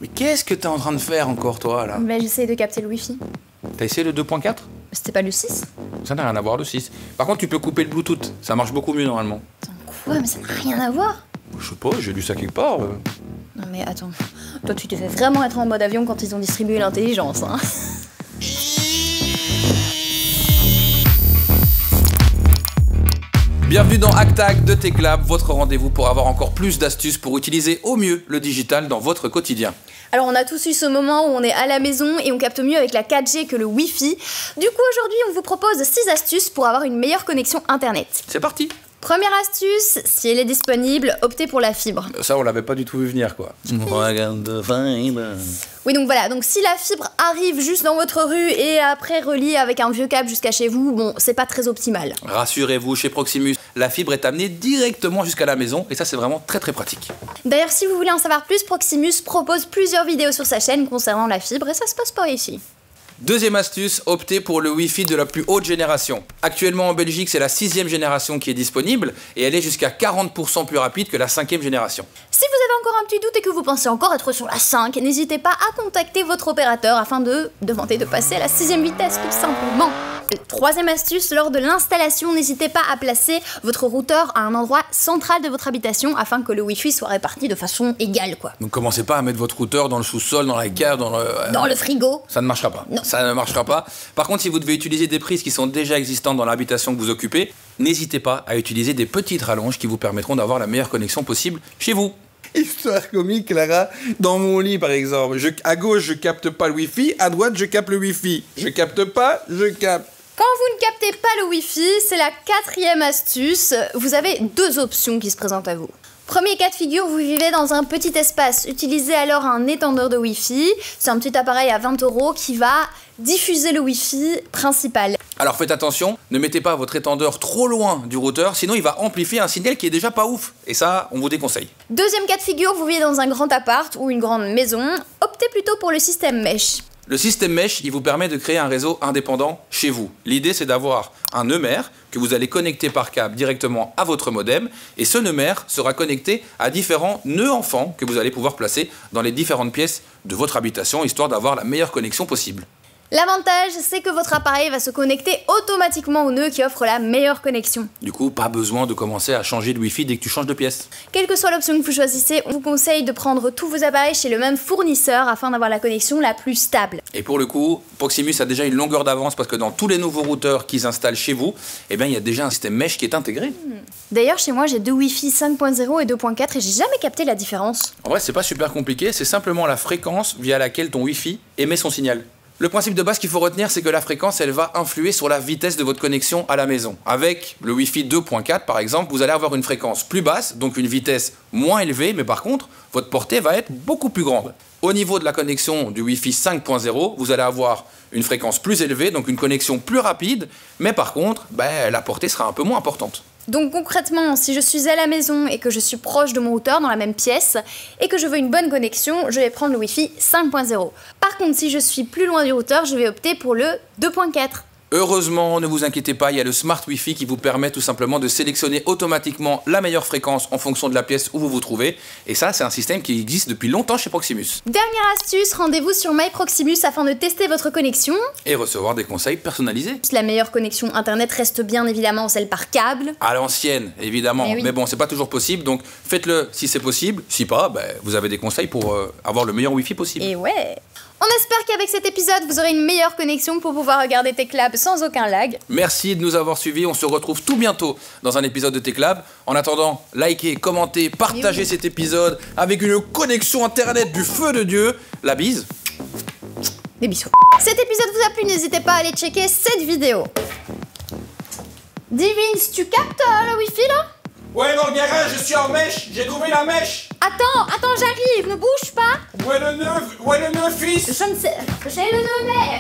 Mais qu'est-ce que t'es en train de faire encore, toi, là? Bah, j'essaye de capter le wifi. T'as essayé le 2.4? C'était pas le 6? Ça n'a rien à voir, le 6. Par contre, tu peux couper le Bluetooth. Ça marche beaucoup mieux, normalement. Attends, quoi? Mais ça n'a rien à voir. Je sais pas, j'ai lu ça quelque part. Non mais attends, toi tu te fais vraiment être en mode avion quand ils ont distribué l'intelligence, hein. Bienvenue dans Hack de Techlab, votre rendez-vous pour avoir encore plus d'astuces pour utiliser au mieux le digital dans votre quotidien. Alors on a tous eu ce moment où on est à la maison et on capte mieux avec la 4G que le Wi-Fi. Du coup aujourd'hui on vous propose 6 astuces pour avoir une meilleure connexion internet. C'est parti! Première astuce, si elle est disponible, optez pour la fibre. Ça, on l'avait pas du tout vu venir, quoi. Oui, donc voilà, donc si la fibre arrive juste dans votre rue et après relie avec un vieux câble jusqu'à chez vous, bon, c'est pas très optimal. Rassurez-vous, chez Proximus, la fibre est amenée directement jusqu'à la maison et ça, c'est vraiment très pratique. D'ailleurs, si vous voulez en savoir plus, Proximus propose plusieurs vidéos sur sa chaîne concernant la fibre et ça se passe par ici. Deuxième astuce, optez pour le Wi-Fi de la plus haute génération. Actuellement en Belgique, c'est la 6e génération qui est disponible et elle est jusqu'à 40% plus rapide que la 5e génération. Si vous avez encore un petit doute et que vous pensez encore être sur la 5, n'hésitez pas à contacter votre opérateur afin de demander de passer à la 6e vitesse tout simplement. Troisième astuce, lors de l'installation, n'hésitez pas à placer votre routeur à un endroit central de votre habitation afin que le Wi-Fi soit réparti de façon égale, quoi. Donc commencez pas à mettre votre routeur dans le sous-sol, dans la cave, dans le frigo. Ça ne marchera pas. Non. Ça ne marchera pas. Par contre, si vous devez utiliser des prises qui sont déjà existantes dans l'habitation que vous occupez, n'hésitez pas à utiliser des petites rallonges qui vous permettront d'avoir la meilleure connexion possible chez vous. Histoire comique, Clara. Dans mon lit, par exemple, à gauche, je capte pas le Wi-Fi, à droite, je capte le Wi-Fi. Je capte pas, je capte. Quand vous ne captez pas le Wi-Fi, c'est la 4e astuce. Vous avez 2 options qui se présentent à vous. Premier cas de figure, vous vivez dans un petit espace. Utilisez alors un étendeur de Wi-Fi. C'est un petit appareil à 20 € qui va diffuser le Wi-Fi principal. Alors faites attention, ne mettez pas votre étendeur trop loin du routeur, sinon il va amplifier un signal qui est déjà pas ouf. Et ça, on vous déconseille. Deuxième cas de figure, vous vivez dans un grand appart ou une grande maison. Optez plutôt pour le système mesh. Le système mesh, il vous permet de créer un réseau indépendant chez vous. L'idée, c'est d'avoir un nœud mère que vous allez connecter par câble directement à votre modem. Et ce nœud mère sera connecté à différents nœuds enfants que vous allez pouvoir placer dans les différentes pièces de votre habitation, histoire d'avoir la meilleure connexion possible. L'avantage, c'est que votre appareil va se connecter automatiquement au nœud qui offre la meilleure connexion. Du coup, pas besoin de commencer à changer de Wi-Fi dès que tu changes de pièce. Quelle que soit l'option que vous choisissez, on vous conseille de prendre tous vos appareils chez le même fournisseur afin d'avoir la connexion la plus stable. Et pour le coup, Proximus a déjà une longueur d'avance parce que dans tous les nouveaux routeurs qu'ils installent chez vous, eh bien, il y a déjà un système mesh qui est intégré. D'ailleurs, chez moi, j'ai 2 Wi-Fi 5.0 et 2.4 et j'ai jamais capté la différence. En vrai, c'est pas super compliqué, c'est simplement la fréquence via laquelle ton Wi-Fi émet son signal. Le principe de base qu'il faut retenir, c'est que la fréquence, elle va influer sur la vitesse de votre connexion à la maison. Avec le Wi-Fi 2.4, par exemple, vous allez avoir une fréquence plus basse, donc une vitesse moins élevée, mais par contre, votre portée va être beaucoup plus grande. Au niveau de la connexion du Wi-Fi 5.0, vous allez avoir une fréquence plus élevée, donc une connexion plus rapide, mais par contre, la portée sera un peu moins importante. Donc concrètement, si je suis à la maison et que je suis proche de mon routeur dans la même pièce et que je veux une bonne connexion, je vais prendre le Wi-Fi 5.0. Par contre, si je suis plus loin du routeur, je vais opter pour le 2.4. Heureusement, ne vous inquiétez pas, il y a le Smart Wi-Fi qui vous permet tout simplement de sélectionner automatiquement la meilleure fréquence en fonction de la pièce où vous vous trouvez. Et ça, c'est un système qui existe depuis longtemps chez Proximus. Dernière astuce, rendez-vous sur MyProximus afin de tester votre connexion. Et recevoir des conseils personnalisés. La meilleure connexion internet reste bien évidemment celle par câble. À l'ancienne, évidemment. Oui. Mais bon, c'est pas toujours possible, donc faites-le si c'est possible. Si pas, vous avez des conseils pour avoir le meilleur Wi-Fi possible. Et ouais. On espère qu'avec cet épisode, vous aurez une meilleure connexion pour pouvoir regarder Techlab sans aucun lag. Merci de nous avoir suivis, on se retrouve tout bientôt dans un épisode de Techlab. En attendant, likez, commentez, partagez cet épisode avec une connexion internet du feu de Dieu. La bise. Des bisous. Cet épisode vous a plu, n'hésitez pas à aller checker cette vidéo. Divins, tu captes le Wi-Fi là? Ouais, dans le garage, je suis en mèche, j'ai trouvé la mèche. Attends, j'arrive, ne bouge pas. Où est le nœud, fils? Je ne sais, j'ai le nœud mère.